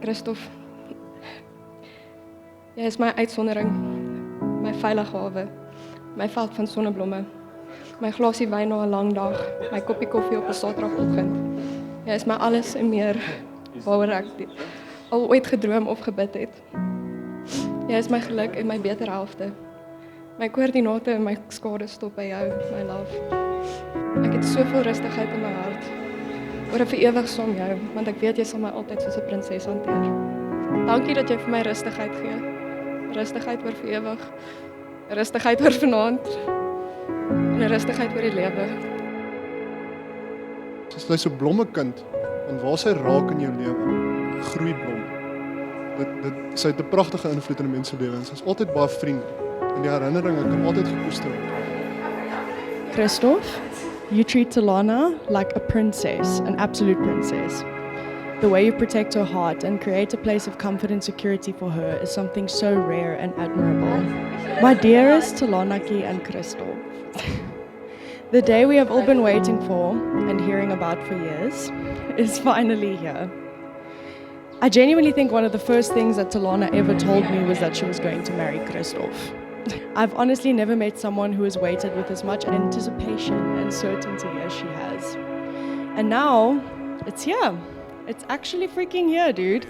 Christof, jy is my uitsondering, my veilige hawe, my veld van sonneblomme, my glasie wyn na 'n lang dag, my koppie koffie op 'n Saterdagoggend. Jy is my alles en meer waaroor ek al ooit gedroom of gebid het. Jy is my geluk en my beter helfte. My koördinate en my skade stop by jou, my love. Ek het soveel rustigheid in my hart. Oor 'n vir ewig saam jou, want ek weet jy sal my altyd soos 'n prinses hanteer. Dankie dat jy vir my rustigheid gee. Rustigheid oor vir ewig. Rustigheid oor vanaand. En 'n rustigheid oor die lewe. Sy is so blommekind, en waar sy raak in jou lewe, groei blom. Sy het 'n pragtige invloed in 'n mens se lewe, en sy is altyd baie vriendelik. En die herinneringe kan altyd gekoester word. Christof, you treat Talana like a princess, an absolute princess. The way you protect her heart and create a place of comfort and security for her is something so rare and admirable. My dearest Talanaki and Christof, the day we have all been waiting for and hearing about for years is finally here. I genuinely think one of the first things that Talana ever told me was that she was going to marry Christof. I've honestly never met someone who has waited with as much anticipation and certainty as she has. And now, it's here. It's actually freaking here, dude.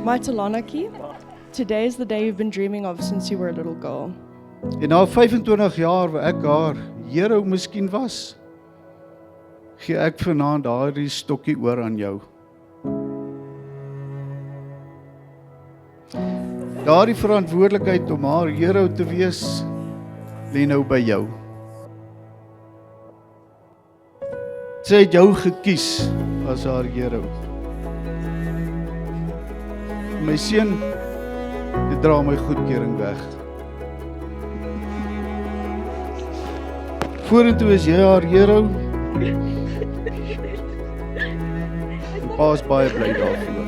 My Talanaki, today is the day you've been dreaming of since you were a little girl. En na 25 jaar waar ek haar hero miskien was, gee ek vanaand daardie stokkie oor aan jou. Daardie verantwoordelikheid om haar hero te wees, lê nou by jou. Sy het jou gekies as haar hero. My seun, jy dra my goedkeuring weg. Vorentoe is jy haar hero. En pa is baie bly daarvoor.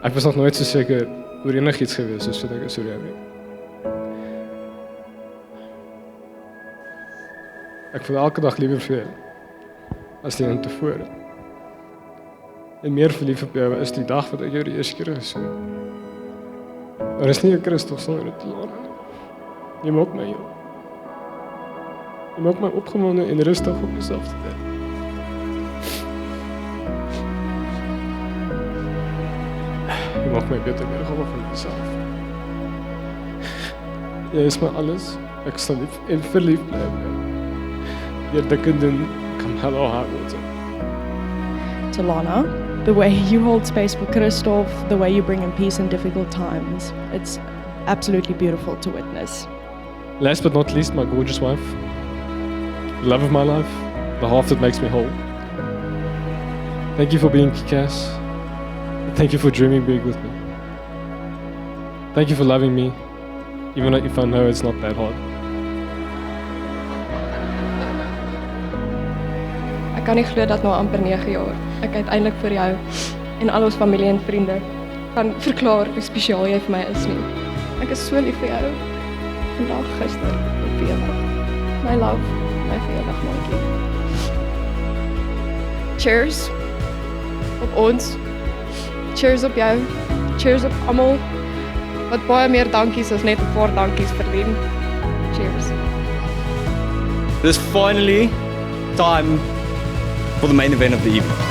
Ek was nog nooit so seker oor enigiets gewees soos wat ek is oor jou nie. Ek voel elke dag liewer vir jou as die een tevore. En meer verlief op jou is die dag wat ek jou die eerste keer gesien het. Maar is nie 'n Christof sonder 'n Talana. Jy maak my jou. Jy maak my opgewonde en rustig op myself te dink. Jy maak my beter weer gehoor van myself. Jy is my alles. Ek sal lief en verlief bly op jou. Deur dik en dun kan hello hard word. Talana, the way you hold space for Christof, the way you bring him peace in difficult times, it's absolutely beautiful to witness. Last but not least, my gorgeous wife. The love of my life. The half that makes me whole. Thank you for being kick-ass. Thank you for dreaming big with me. Thank you for loving me, even if I know it's not that hard. Ek kan nie glo dat na amper 9 jaar ek uiteindelik vir jou en al ons familie en vriende kan verklaar hoe spesiaal jy vir my is nie. Ek is so lief vir jou. Vandag, gister, en vir ewig. My love, my vir ewig maatjie. Cheers op ons. Cheers op jou. Cheers op almal wat baie meer dankies as net 'n paar dankies verdien. Cheers. It is finally time for the main event of the evening.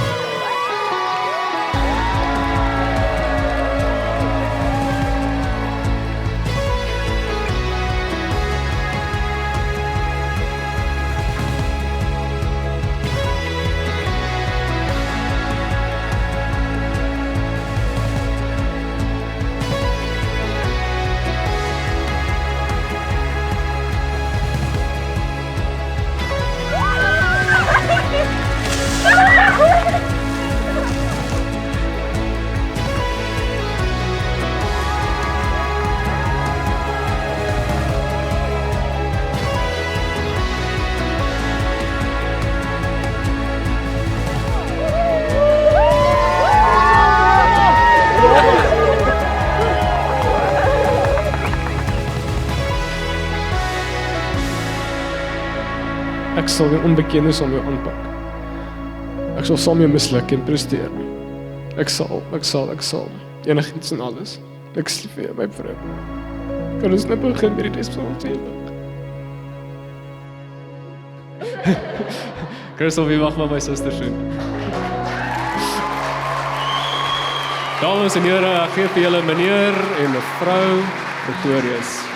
Ek sal die onbekende saam jou aanpak. Ek sal saam jou misluk en presteer. Ek sal. Enigiets en alles. Ek is lief vir jou, my vrou. Kan ons net begin met die res van ons lewe? Christel, wie mag maar my suster sien? Dames en here, ek gee vir julle meneer en mevrou Pretorius.